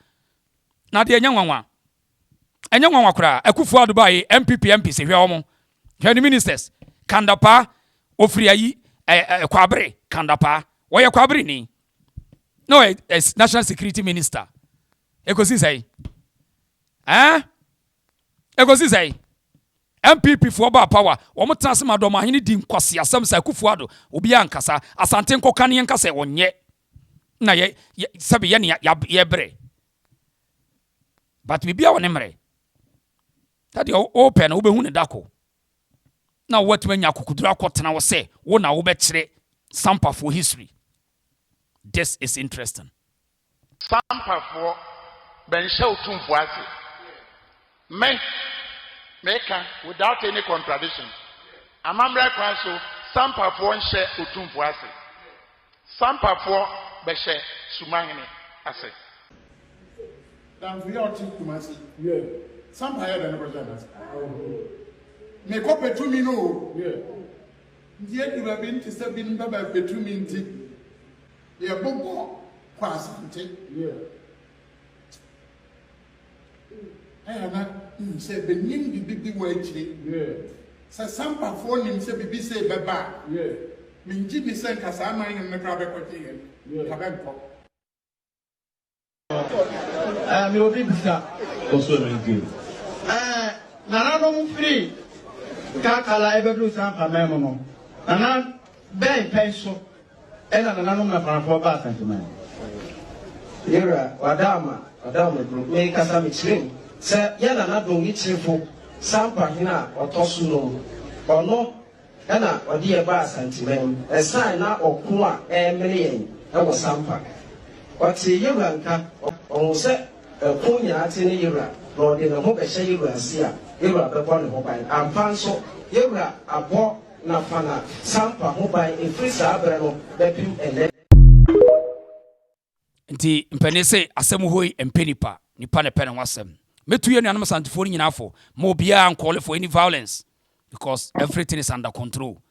na de enyanwanwa kura akufu adubai MPP se hwe omo hwe ni ministers kandapa ofri ayi kwabre kandapa wo ye kwabre ni no national security minister ekosi sai ekosi sai MPP for ba power wo mo trans ma Dormaahene di nkwase asem sa akufu ado obi ankasa Asante nkoka ne nkasa wonye na ye sabe ye ne ye bre but bibia woni mre that you open obehu ne dako na watmanya kokudura akotena wo se wo na wo be kire Sampa for history. This is interesting. Sampa for ben show tumfo ase Meka without any contradiction. Amambra kwanso Sampa for nche otumfo ase Sampa for be she Sumahene ase. Dan for your team Kumasi. Yeah. Sampa higher than the Rojanas. Me copy to me no. Yeah. Yet you have been to step in Baba between tea. Yeah, Bobo, Quasante. Yeah. I have not said the name the big way. Yeah. So Sampa phone him say be say Baba. Yeah. Mean Gyimii sent Kasama and the crab again. Yeah. Me will be bisa. Also, maintain. Nana no free. Kakala every Sampa memono. Nana bay peso. Ela nana no na for Asanteman. Yera wadama group me kasa me chim. Say yala na do ngi chifo. Sampa hina otosu no. Ono ena odi e ba Asanteman. Esan na okun a emre yen e Sampa. Wati yera nka on se kunya ati ni yera no de no be she yera asia yera be kwa ne ho ban ampa so yera abo na fana Sampa ho ban e free sabra no be pim ene nti mpani se asem hoi empenipa nipa ne pene ho asem metu ye nuanom santefo nyina afo mo bia an call for any violence because everything is under control.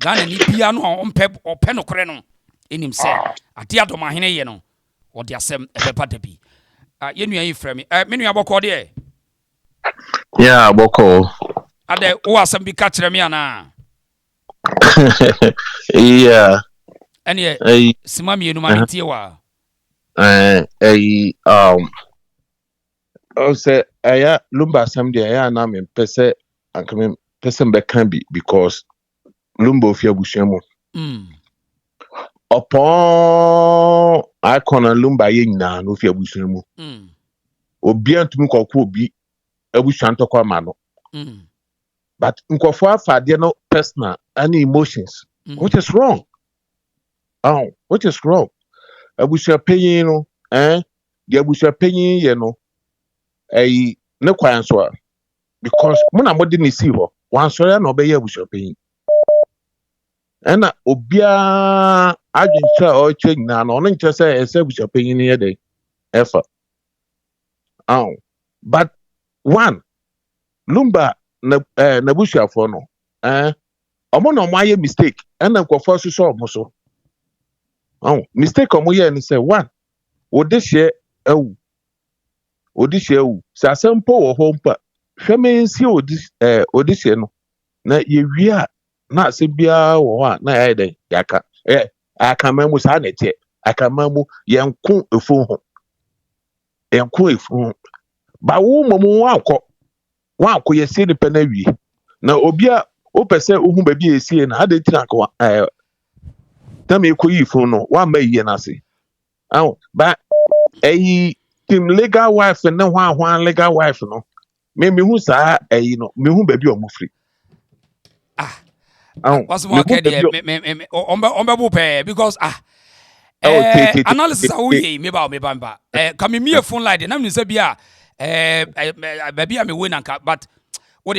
Ghana ni bia no ope no kore no enim se ade Dormaahene ye no or the asem ebeba da bi ye nua yi frɛ me me nua bɔkɔ de Yeah, bɔkɔ. Ade wo asem bi ka kyerɛ me ana Yeah. Ene sima mienu ma ne tie wa say aya lumba asem de aya na me pese ankame pese mbeka bi because lumba ofia busuamu upon icon lumba ye nyina no ofia busuamu obi antumi kokko obi abusuanto kwa ma no but nkofo afade no personal and emotions which is wrong. Which is wrong. Abusua panyin no the abusua panyin ye no ne kwan so a because mona mode ne si ho wan so ya na obeye abusua panyin ena obia adwencha o che nyina no no nche say ese abusua panyin ye dey efa but one lumba na abusua fo no omo no mo aye mistake ena nkofo so so omo so mistake omo ye ni say one odehye ewu sa sampo wo ho mpa hwemensi odehye no na ye wi a na se bia wo ho a na ya dey yaka aka mamu sa na tie aka mamu yenko efu ho ba wo momu wakọ ye sie ni pe na wi na obi a o pese ohun ba bi esie na ade tina ko na me ko yi fu no wa ma yi na se ba team legal wife na hwan legal wife no me hu sa no me hu ba bi o mo free what's more okay me on bu pay because analysis we me ba come me phone line na me say bia baby am we nanka but what